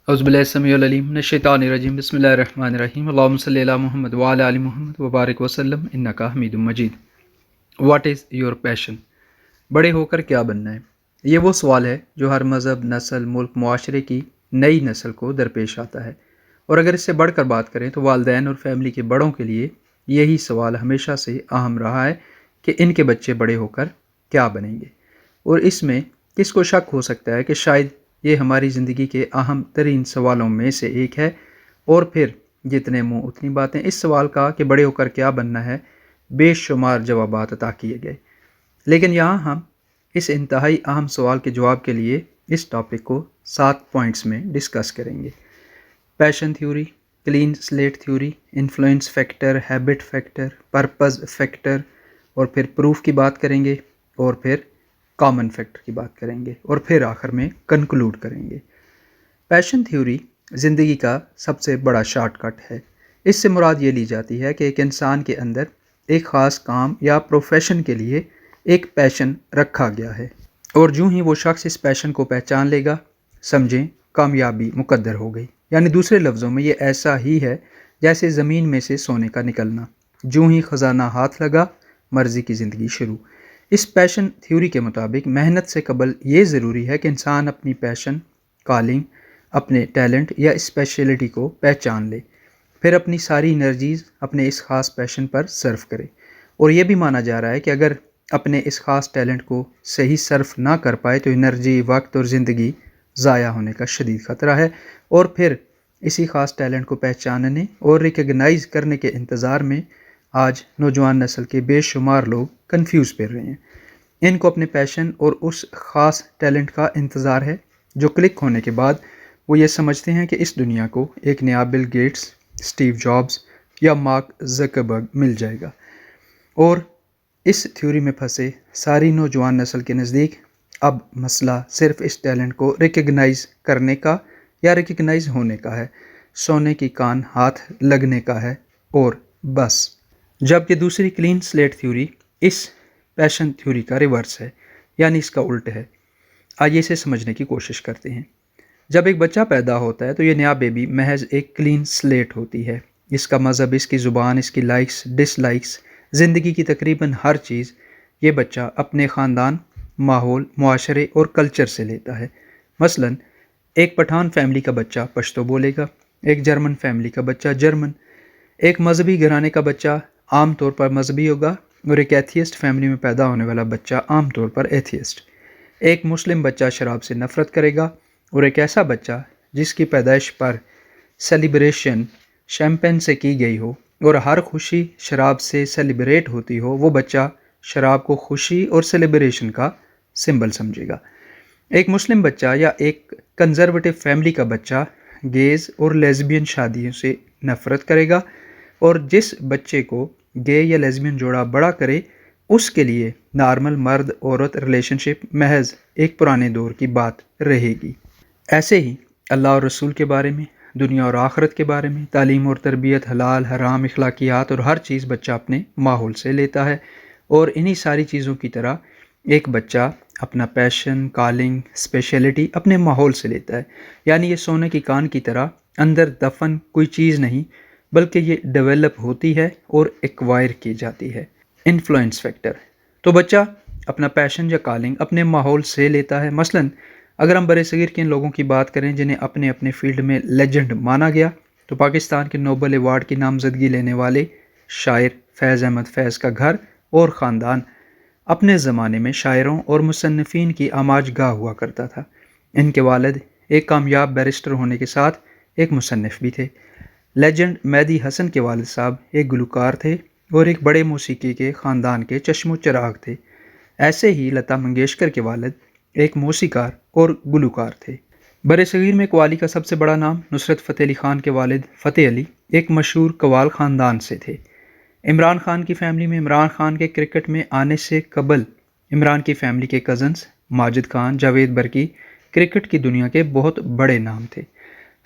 اعوذ باللہ السمیع العلیم من الشیطان الرجیم بسم اللہ الرحمن الرحیم اللہم صلی علی محمد وعلی آل محمد وبارک وسلم انکا حمید مجید۔ What is your passion? بڑے ہو کر کیا بننا ہے؟ یہ وہ سوال ہے جو ہر مذہب، نسل، ملک، معاشرے کی نئی نسل کو درپیش آتا ہے، اور اگر اس سے بڑھ کر بات کریں تو والدین اور فیملی کے بڑوں کے لیے یہی سوال ہمیشہ سے اہم رہا ہے کہ ان کے بچے بڑے ہو کر کیا بنیں گے۔ اور اس میں کس کو شک ہو سکتا ہے کہ شاید یہ ہماری زندگی کے اہم ترین سوالوں میں سے ایک ہے، اور پھر جتنے منہ اتنی باتیں، اس سوال کا کہ بڑے ہو کر کیا بننا ہے بے شمار جوابات عطا کیے گئے، لیکن یہاں ہم اس انتہائی اہم سوال کے جواب کے لیے اس ٹاپک کو 7 پوائنٹس میں ڈسکس کریں گے۔ Passion theory, clean slate theory, influence factor, habit factor, purpose factor, اور پھر پروف کی بات کریں گے، اور پھر کامن فیکٹر کی بات کریں گے، اور پھر آخر میں کنکلوڈ کریں گے۔ پیشن تھیوری زندگی کا سب سے بڑا شارٹ کٹ ہے۔ اس سے مراد یہ لی جاتی ہے کہ ایک انسان کے اندر ایک خاص کام یا پروفیشن کے لیے ایک پیشن رکھا گیا ہے، اور جو ہی وہ شخص اس پیشن کو پہچان لے گا، سمجھیں کامیابی مقدر ہو گئی۔ یعنی دوسرے لفظوں میں یہ ایسا ہی ہے جیسے زمین میں سے سونے کا نکلنا، جو ہی خزانہ ہاتھ لگا مرضی کی زندگی شروع۔ اس پیشن تھیوری کے مطابق محنت سے قبل یہ ضروری ہے کہ انسان اپنی پیشن، کالنگ، اپنے ٹیلنٹ یا اسپیشلٹی کو پہچان لے، پھر اپنی ساری انرجیز اپنے اس خاص پیشن پر صرف کرے۔ اور یہ بھی مانا جا رہا ہے کہ اگر اپنے اس خاص ٹیلنٹ کو صحیح صرف نہ کر پائے تو انرجی، وقت اور زندگی ضائع ہونے کا شدید خطرہ ہے، اور پھر اسی خاص ٹیلنٹ کو پہچاننے اور ریکگنائز کرنے کے انتظار میں آج نوجوان نسل کے بے شمار لوگ کنفیوز پھر رہے ہیں۔ ان کو اپنے پیشن اور اس خاص ٹیلنٹ کا انتظار ہے جو کلک ہونے کے بعد وہ یہ سمجھتے ہیں کہ اس دنیا کو ایک نیا بل گیٹس، اسٹیو جابز یا مارک زکربرگ مل جائے گا۔ اور اس تھیوری میں پھنسے ساری نوجوان نسل کے نزدیک اب مسئلہ صرف اس ٹیلنٹ کو ریکگنائز کرنے کا یا ریکگنائز ہونے کا ہے، سونے کی کان ہاتھ لگنے کا ہے، اور بس۔ جبکہ دوسری کلین سلیٹ تھیوری اس پیشن تھیوری کا ریورس ہے، یعنی اس کا الٹ ہے۔ آئیے اسے سمجھنے کی کوشش کرتے ہیں۔ جب ایک بچہ پیدا ہوتا ہے تو یہ نیا بیبی محض ایک کلین سلیٹ ہوتی ہے۔ اس کا مذہب، اس کی زبان، اس کی لائکس، ڈس لائکس، زندگی کی تقریباً ہر چیز یہ بچہ اپنے خاندان، ماحول، معاشرے اور کلچر سے لیتا ہے۔ مثلاً ایک پٹھان فیملی کا بچہ پشتو بولے گا، ایک جرمن فیملی کا بچہ جرمن، ایک مذہبی گھرانے کا بچہ عام طور پر مذہبی ہوگا، اور ایک ایتھیسٹ فیملی میں پیدا ہونے والا بچہ عام طور پر ایتھیسٹ۔ ایک مسلم بچہ شراب سے نفرت کرے گا، اور ایک ایسا بچہ جس کی پیدائش پر سیلیبریشن شیمپین سے کی گئی ہو اور ہر خوشی شراب سے سیلیبریٹ ہوتی ہو، وہ بچہ شراب کو خوشی اور سیلیبریشن کا سمبل سمجھے گا۔ ایک مسلم بچہ یا ایک کنزرویٹو فیملی کا بچہ گیز اور لیزبین شادیوں سے نفرت کرے گا، اور جس بچے کو گے یا لیزبین جوڑا بڑا کرے اس کے لیے نارمل مرد عورت ریلیشن شپ محض ایک پرانے دور کی بات رہے گی۔ ایسے ہی اللہ اور رسول کے بارے میں، دنیا اور آخرت کے بارے میں، تعلیم اور تربیت، حلال حرام، اخلاقیات اور ہر چیز بچہ اپنے ماحول سے لیتا ہے، اور انہی ساری چیزوں کی طرح ایک بچہ اپنا پیشن، کالنگ، اسپیشلٹی اپنے ماحول سے لیتا ہے۔ یعنی یہ سونے کی کان کی طرح اندر دفن کوئی چیز نہیں، بلکہ یہ ڈیولپ ہوتی ہے اور ایکوائر کی جاتی ہے۔ انفلوئنس فیکٹر، تو بچہ اپنا پیشن یا کالنگ اپنے ماحول سے لیتا ہے۔ مثلاً اگر ہم برصغیر کے ان لوگوں کی بات کریں جنہیں اپنے اپنے فیلڈ میں لیجنڈ مانا گیا، تو پاکستان کے نوبل ایوارڈ کی نامزدگی لینے والے شاعر فیض احمد فیض کا گھر اور خاندان اپنے زمانے میں شاعروں اور مصنفین کی آماج گاہ ہوا کرتا تھا۔ ان کے والد ایک کامیاب بیرسٹر ہونے کے ساتھ ایک مصنف بھی تھے۔ لیجنڈ مہدی حسن کے والد صاحب ایک گلوکار تھے اور ایک بڑے موسیقی کے خاندان کے چشم و چراغ تھے۔ ایسے ہی لتا منگیشکر کے والد ایک موسیقار اور گلوکار تھے۔ برصغیر میں قوالی کا سب سے بڑا نام نصرت فتح علی خان کے والد فتح علی ایک مشہور قوال خاندان سے تھے۔ عمران خان کی فیملی میں عمران خان کے کرکٹ میں آنے سے قبل عمران کی فیملی کے کزنز ماجد خان، جاوید برقی کرکٹ کی دنیا کے بہت بڑے نام تھے۔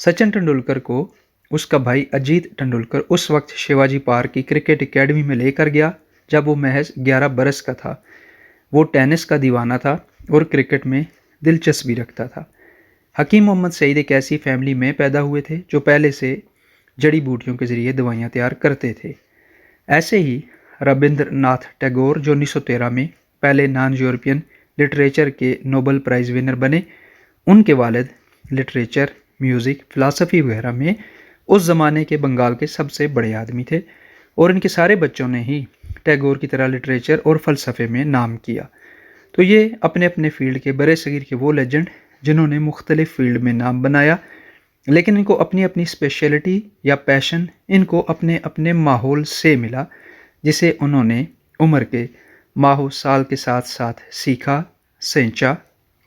سچن ٹنڈولکر کو اس کا بھائی اجیت ٹنڈولکر اس وقت شیواجی پارک کی کرکٹ اکیڈمی میں لے کر گیا جب وہ محض 11 برس کا تھا۔ وہ ٹینس کا دیوانہ تھا اور کرکٹ میں دلچسپی رکھتا تھا۔ حکیم محمد سعید ایک ایسی فیملی میں پیدا ہوئے تھے جو پہلے سے جڑی بوٹیوں کے ذریعے دوائیاں تیار کرتے تھے۔ ایسے ہی رابندر ناتھ ٹیگور جو 1913 میں پہلے نان یورپین لٹریچر کے نوبل پرائز ونر بنے، ان کے والد لٹریچر، میوزک، فلسفی وغیرہ میں اس زمانے کے بنگال کے سب سے بڑے آدمی تھے، اور ان کے سارے بچوں نے ہی ٹیگور کی طرح لٹریچر اور فلسفے میں نام کیا۔ تو یہ اپنے اپنے فیلڈ کے برے صغیر کے وہ لیجنڈ جنہوں نے مختلف فیلڈ میں نام بنایا، لیکن ان کو اپنی اپنی اسپیشلٹی یا پیشن ان کو اپنے اپنے ماحول سے ملا، جسے انہوں نے عمر کے ماہ و سال کے ساتھ ساتھ سیکھا، سینچا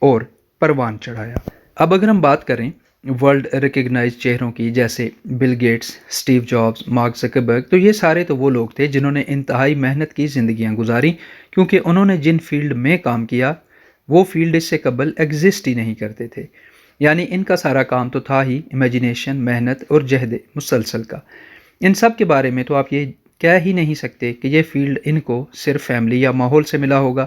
اور پروان چڑھایا۔ اب اگر ہم بات کریں ورلڈ ریکگنائز چہروں کی، جیسے Bill Gates, Steve Jobs, Mark Zuckerberg, تو یہ سارے تو وہ لوگ تھے جنہوں نے انتہائی محنت کی زندگیاں گزاری، کیونکہ انہوں نے جن فیلڈ میں کام کیا وہ فیلڈ اس سے قبل ایگزسٹ ہی نہیں کرتے تھے، یعنی ان کا سارا کام تو تھا ہی امیجینیشن، محنت اور جہد مسلسل کا۔ ان سب کے بارے میں تو آپ یہ کہہ ہی نہیں سکتے کہ یہ فیلڈ ان کو صرف فیملی یا ماحول سے ملا ہوگا۔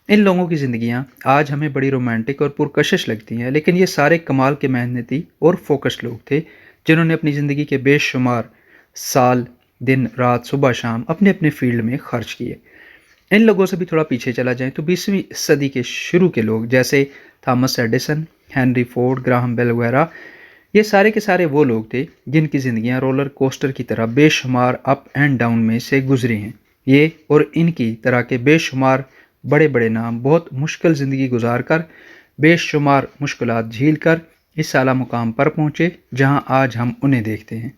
ان لوگوں کی زندگیاں آج ہمیں بڑی رومانٹک اور پرکشش لگتی ہیں، لیکن یہ سارے کمال کے محنتی اور فوکس لوگ تھے جنہوں نے اپنی زندگی کے بے شمار سال، دن، رات، صبح، شام اپنے اپنے فیلڈ میں خرچ کیے۔ ان لوگوں سے بھی تھوڑا پیچھے چلا جائیں تو 20ویں صدی کے شروع کے لوگ جیسے Thomas Edison, Henry Ford, Graham Bell وغیرہ، یہ سارے کے سارے وہ لوگ تھے جن کی زندگیاں رولر کوسٹر کی طرح بے شمار اپ اینڈ ڈاؤن میں سے گزری ہیں۔ یہ اور ان کی طرح کے بے شمار بڑے بڑے نام بہت مشکل زندگی گزار کر، بے شمار مشکلات جھیل کر اس اعلیٰ مقام پر پہنچے جہاں آج ہم انہیں دیکھتے ہیں،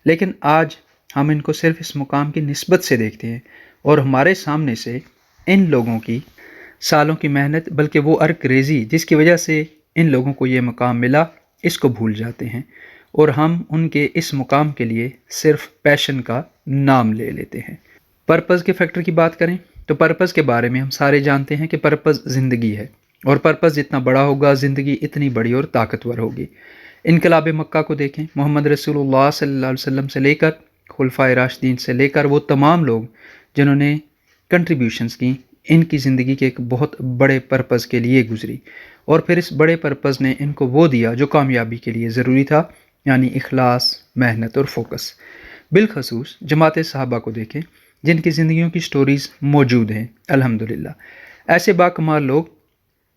لیکن آج ہم ان کو صرف اس مقام کی نسبت سے دیکھتے ہیں، اور ہمارے سامنے سے ان لوگوں کی سالوں کی محنت، بلکہ وہ ارک ریزی جس کی وجہ سے ان لوگوں کو یہ مقام ملا، اس کو بھول جاتے ہیں، اور ہم ان کے اس مقام کے لیے صرف پیشن کا نام لے لیتے ہیں۔ پرپز کے فیکٹر کی بات کریں تو پرپز کے بارے میں ہم سارے جانتے ہیں کہ پرپز زندگی ہے، اور پرپز جتنا بڑا ہوگا زندگی اتنی بڑی اور طاقتور ہوگی۔ انقلاب مکہ کو دیکھیں، محمد رسول اللہ صلی اللہ علیہ وسلم سے لے کر خلفائے راشدین سے لے کر وہ تمام لوگ جنہوں نے کنٹریبیوشنز کی، ان کی زندگی کے ایک بہت بڑے پرپز کے لیے گزری، اور پھر اس بڑے پرپز نے ان کو وہ دیا جو کامیابی کے لیے ضروری تھا، یعنی اخلاص، محنت اور فوکس۔ بالخصوص جماعت صحابہ کو دیکھیں جن کی زندگیوں کی سٹوریز موجود ہیں الحمدللہ، ایسے باکمال لوگ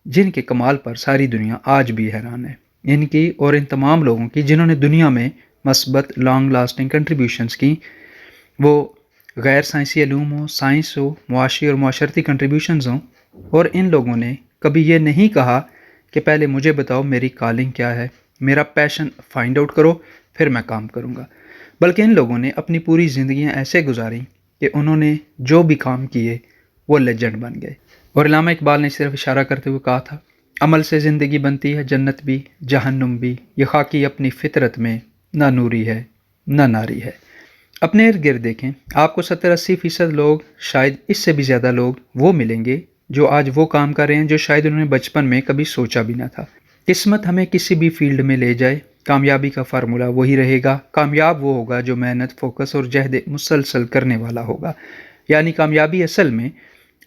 جن کے کمال پر ساری دنیا آج بھی حیران ہے، ان کی اور ان تمام لوگوں کی جنہوں نے دنیا میں مثبت لانگ لاسٹنگ کنٹریبیوشنز کی، وہ غیر سائنسی علوم ہوں، سائنس ہو، معاشی اور معاشرتی کنٹریبیوشنز ہوں، اور ان لوگوں نے کبھی یہ نہیں کہا کہ پہلے مجھے بتاؤ میری کالنگ کیا ہے، میرا پیشن فائنڈ آؤٹ کرو پھر میں کام کروں گا، بلکہ ان لوگوں نے اپنی پوری زندگیاں ایسے گزاریں کہ انہوں نے جو بھی کام کیے وہ لیجنڈ بن گئے۔ اور علامہ اقبال نے صرف اشارہ کرتے ہوئے کہا تھا، عمل سے زندگی بنتی ہے جنت بھی جہنم بھی، یہ خاکی اپنی فطرت میں نہ نوری ہے نہ ناری ہے۔ اپنے ارد گرد دیکھیں، آپ کو 70-80% لوگ، شاید اس سے بھی زیادہ لوگ وہ ملیں گے جو آج وہ کام کر رہے ہیں جو شاید انہوں نے بچپن میں کبھی سوچا بھی نہ تھا۔ قسمت ہمیں کسی بھی فیلڈ میں لے جائے، کامیابی کا فارمولہ وہی رہے گا۔ کامیاب وہ ہوگا جو محنت، فوکس اور جہد مسلسل کرنے والا ہوگا، یعنی کامیابی اصل میں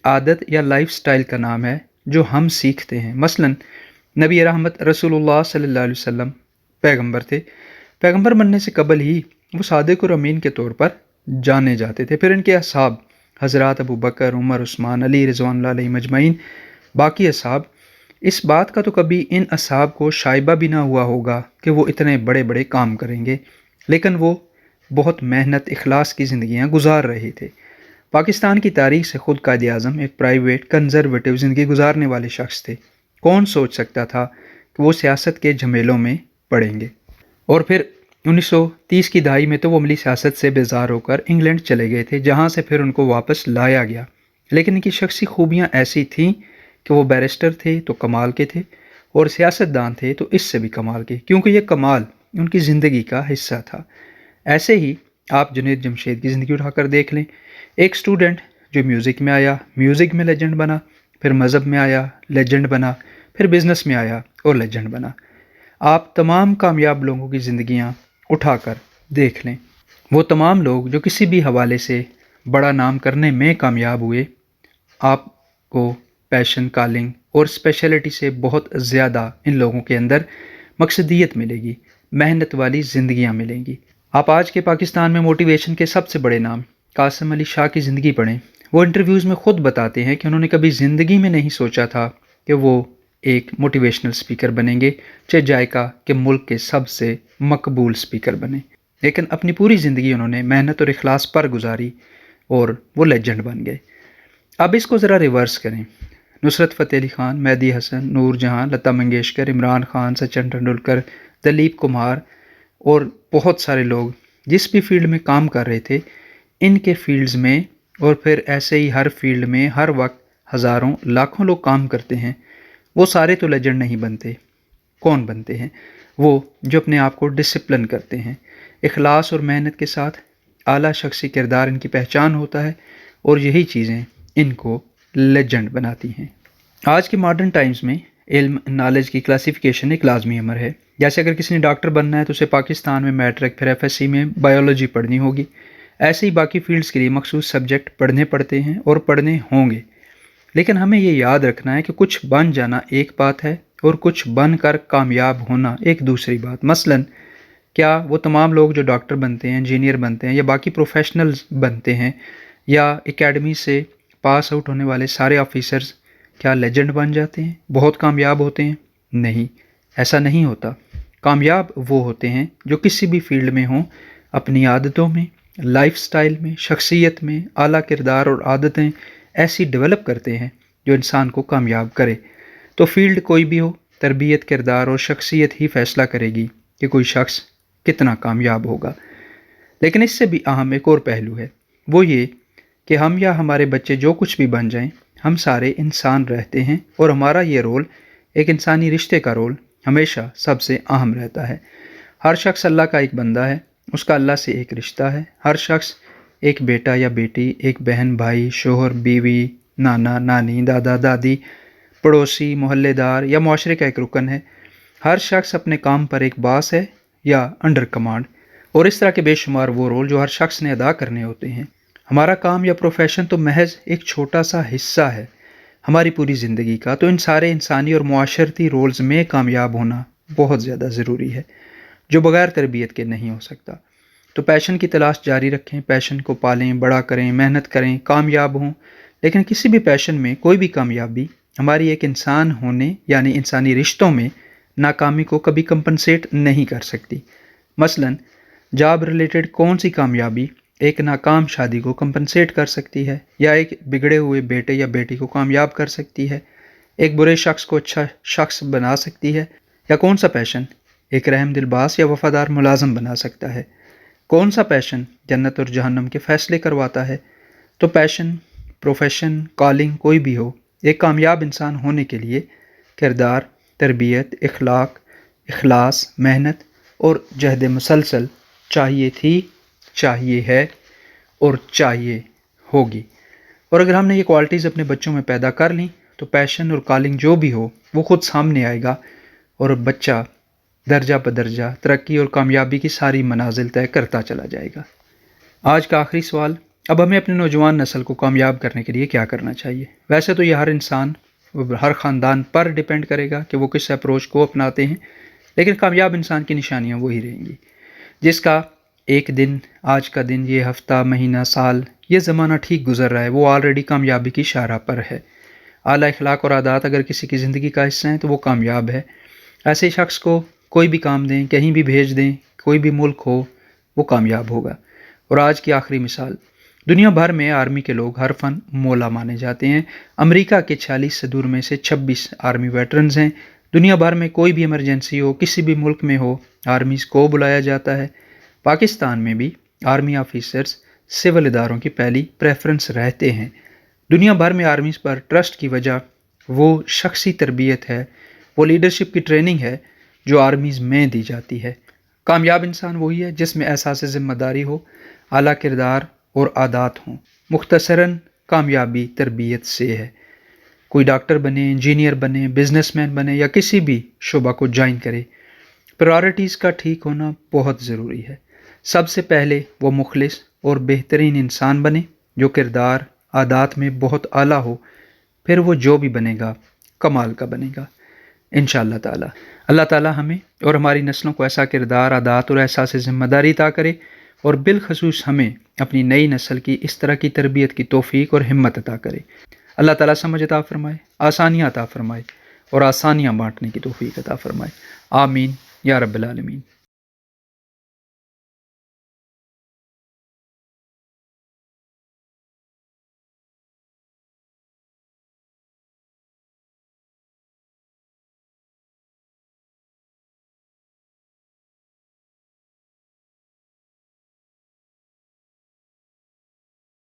عادت یا لائف سٹائل کا نام ہے جو ہم سیکھتے ہیں۔ مثلا نبی رحمت رسول اللہ صلی اللہ علیہ وسلم پیغمبر تھے، پیغمبر بننے سے قبل ہی وہ صادق اور امین کے طور پر جانے جاتے تھے۔ پھر ان کے اصحاب حضرات ابو بکر، عمر، عثمان، علی رضوان اللہ علیہم اجمعین، باقی اصحاب، اس بات کا تو کبھی ان اصحاب کو شائبہ بھی نہ ہوا ہوگا کہ وہ اتنے بڑے بڑے کام کریں گے، لیکن وہ بہت محنت، اخلاص کی زندگیاں گزار رہے تھے۔ پاکستان کی تاریخ سے خود قائد اعظم ایک پرائیویٹ کنزرویٹو زندگی گزارنے والے شخص تھے۔ کون سوچ سکتا تھا کہ وہ سیاست کے جھمیلوں میں پڑیں گے، اور پھر 1930 کی دہائی میں تو وہ عملی سیاست سے بیزار ہو کر انگلینڈ چلے گئے تھے، جہاں سے پھر ان کو واپس لایا گیا، لیکن ان کی شخصی خوبیاں ایسی تھیں کہ وہ بیرسٹر تھے تو کمال کے تھے، اور سیاستدان تھے تو اس سے بھی کمال کے، کیونکہ یہ کمال ان کی زندگی کا حصہ تھا۔ ایسے ہی آپ جنید جمشید کی زندگی اٹھا کر دیکھ لیں، ایک اسٹوڈنٹ جو میوزک میں آیا، میوزک میں لیجنڈ بنا، پھر مذہب میں آیا، لیجنڈ بنا، پھر بزنس میں آیا اور لیجنڈ بنا۔ آپ تمام کامیاب لوگوں کی زندگیاں اٹھا کر دیکھ لیں، وہ تمام لوگ جو کسی بھی حوالے سے بڑا نام کرنے میں کامیاب ہوئے، آپ کو پیشن، کالنگ اور اسپیشلٹی سے بہت زیادہ ان لوگوں کے اندر مقصدیت ملے گی، محنت والی زندگیاں ملیں گی۔ آپ آج کے پاکستان میں موٹیویشن کے سب سے بڑے نام قاسم علی شاہ کی زندگی پڑھیں، وہ انٹرویوز میں خود بتاتے ہیں کہ انہوں نے کبھی زندگی میں نہیں سوچا تھا کہ وہ ایک موٹیویشنل سپیکر بنیں گے، چاہے جائکا کے ملک کے سب سے مقبول سپیکر بنے، لیکن اپنی پوری زندگی انہوں نے محنت اور اخلاص پر گزاری اور وہ لیجنڈ بن گئے۔ اب اس کو ذرا ریورس کریں، نصرت فتح علی خان، مہدی حسن، نور جہاں، لتا منگیشکر، عمران خان، سچن ٹنڈولکر، دلیپ کمار اور بہت سارے لوگ جس بھی فیلڈ میں کام کر رہے تھے، ان کے فیلڈز میں اور پھر ایسے ہی ہر فیلڈ میں ہر وقت ہزاروں لاکھوں لوگ کام کرتے ہیں، وہ سارے تو لیجنڈ نہیں بنتے۔ کون بنتے ہیں؟ وہ جو اپنے آپ کو ڈسپلن کرتے ہیں، اخلاص اور محنت کے ساتھ اعلیٰ شخصی کردار ان کی پہچان ہوتا ہے، اور یہی چیزیں ان کو لیجنڈ بناتی ہیں۔ آج کے ماڈرن ٹائمز میں علم نالج کی کلاسیفیکیشن ایک لازمی امر ہے۔ جیسے اگر کسی نے ڈاکٹر بننا ہے تو اسے پاکستان میں میٹرک پھر ایف ایس سی میں بایولوجی پڑھنی ہوگی، ایسے ہی باقی فیلڈز کے لیے مخصوص سبجیکٹ پڑھنے پڑتے ہیں اور پڑھنے ہوں گے۔ لیکن ہمیں یہ یاد رکھنا ہے کہ کچھ بن جانا ایک بات ہے اور کچھ بن کر کامیاب ہونا ایک دوسری بات۔ مثلاً کیا وہ تمام لوگ جو ڈاکٹر بنتے ہیں، انجینئر بنتے ہیں یا باقی پروفیشنلز بنتے ہیں یا اکیڈمی سے پاس آؤٹ ہونے والے سارے آفیسرز کیا لیجنڈ بن جاتے ہیں، بہت کامیاب ہوتے ہیں؟ نہیں، ایسا نہیں ہوتا۔ کامیاب وہ ہوتے ہیں جو کسی بھی فیلڈ میں ہوں، اپنی عادتوں میں، لائف سٹائل میں، شخصیت میں اعلیٰ کردار اور عادتیں ایسی ڈیولپ کرتے ہیں جو انسان کو کامیاب کرے۔ تو فیلڈ کوئی بھی ہو، تربیت، کردار اور شخصیت ہی فیصلہ کرے گی کہ کوئی شخص کتنا کامیاب ہوگا۔ لیکن اس سے بھی اہم ایک اور پہلو ہے، وہ یہ کہ ہم یا ہمارے بچے جو کچھ بھی بن جائیں، ہم سارے انسان رہتے ہیں، اور ہمارا یہ رول، ایک انسانی رشتے کا رول، ہمیشہ سب سے اہم رہتا ہے۔ ہر شخص اللہ کا ایک بندہ ہے، اس کا اللہ سے ایک رشتہ ہے۔ ہر شخص ایک بیٹا یا بیٹی، ایک بہن بھائی، شوہر بیوی، نانا نانی، دادا دادی، پڑوسی، محلے دار یا معاشرے کا ایک رکن ہے۔ ہر شخص اپنے کام پر ایک باس ہے یا انڈر کمانڈ، اور اس طرح کے بے شمار وہ رول جو ہر شخص نے ادا کرنے ہوتے ہیں۔ ہمارا کام یا پروفیشن تو محض ایک چھوٹا سا حصہ ہے ہماری پوری زندگی کا، تو ان سارے انسانی اور معاشرتی رولز میں کامیاب ہونا بہت زیادہ ضروری ہے، جو بغیر تربیت کے نہیں ہو سکتا۔ تو پیشن کی تلاش جاری رکھیں، پیشن کو پالیں، بڑا کریں، محنت کریں، کامیاب ہوں۔ لیکن کسی بھی پیشن میں کوئی بھی کامیابی ہماری ایک انسان ہونے یعنی انسانی رشتوں میں ناکامی کو کبھی کمپنسیٹ نہیں کر سکتی۔ مثلاً جاب ریلیٹڈ کون سی کامیابی ایک ناکام شادی کو کمپنسیٹ کر سکتی ہے، یا ایک بگڑے ہوئے بیٹے یا بیٹی کو کامیاب کر سکتی ہے، ایک برے شخص کو اچھا شخص بنا سکتی ہے، یا کون سا پیشن ایک رحم دل باس یا وفادار ملازم بنا سکتا ہے؟ کون سا پیشن جنت اور جہنم کے فیصلے کرواتا ہے؟ تو پیشن، پروفیشن، کالنگ کوئی بھی ہو، ایک کامیاب انسان ہونے کے لیے کردار، تربیت، اخلاق، اخلاص، محنت اور جہد مسلسل چاہیے تھی، چاہیے ہے اور چاہیے ہوگی۔ اور اگر ہم نے یہ کوالٹیز اپنے بچوں میں پیدا کر لیں تو پیشن اور کالنگ جو بھی ہو وہ خود سامنے آئے گا، اور بچہ درجہ بدرجہ ترقی اور کامیابی کی ساری منازل طے کرتا چلا جائے گا۔ آج کا آخری سوال، اب ہمیں اپنے نوجوان نسل کو کامیاب کرنے کے لیے کیا کرنا چاہیے؟ ویسے تو یہ ہر انسان، ہر خاندان پر ڈیپینڈ کرے گا کہ وہ کس اپروچ کو اپناتے ہیں، لیکن کامیاب انسان کی نشانیاں وہی رہیں گی جس کا ایک دن، آج کا دن، یہ ہفتہ، مہینہ، سال، یہ زمانہ ٹھیک گزر رہا ہے، وہ آلریڈی کامیابی کی شاہراہ پر ہے۔ اعلیٰ اخلاق اور عادات اگر کسی کی زندگی کا حصہ ہیں تو وہ کامیاب ہے۔ ایسے شخص کو کوئی بھی کام دیں، کہیں بھی بھیج دیں، کوئی بھی ملک ہو، وہ کامیاب ہوگا۔ اور آج کی آخری مثال، دنیا بھر میں آرمی کے لوگ ہر فن مولا مانے جاتے ہیں۔ امریکہ کے 46 صدور میں سے 26 آرمی ویٹرنز ہیں۔ دنیا بھر میں کوئی بھی ایمرجنسی ہو، کسی بھی ملک میں ہو، آرمیز کو بلایا جاتا ہے۔ پاکستان میں بھی آرمی آفیسرز سول اداروں کی پہلی پریفرنس رہتے ہیں۔ دنیا بھر میں آرمیز پر ٹرسٹ کی وجہ وہ شخصی تربیت ہے، وہ لیڈرشپ کی ٹریننگ ہے جو آرمیز میں دی جاتی ہے۔ کامیاب انسان وہی ہے جس میں احساس ذمہ داری ہو، اعلیٰ کردار اور عادات ہوں۔ مختصراً کامیابی تربیت سے ہے۔ کوئی ڈاکٹر بنے، انجینئر بنے، بزنس مین بنے یا کسی بھی شعبہ کو جوائن کرے، پرائورٹیز کا ٹھیک ہونا بہت ضروری ہے۔ سب سے پہلے وہ مخلص اور بہترین انسان بنے جو کردار، عادات میں بہت اعلیٰ ہو، پھر وہ جو بھی بنے گا کمال کا بنے گا۔ انشاءاللہ تعالی۔ اللہ تعالی ہمیں اور ہماری نسلوں کو ایسا کردار، عادات اور احساس ذمہ داری عطا کرے، اور بالخصوص ہمیں اپنی نئی نسل کی اس طرح کی تربیت کی توفیق اور ہمت عطا کرے۔ اللہ تعالیٰ سمجھ عطا فرمائے، آسانیاں عطا فرمائے، اور آسانیاں بانٹنے کی توفیق عطا فرمائے۔ آمین یا رب العالمین۔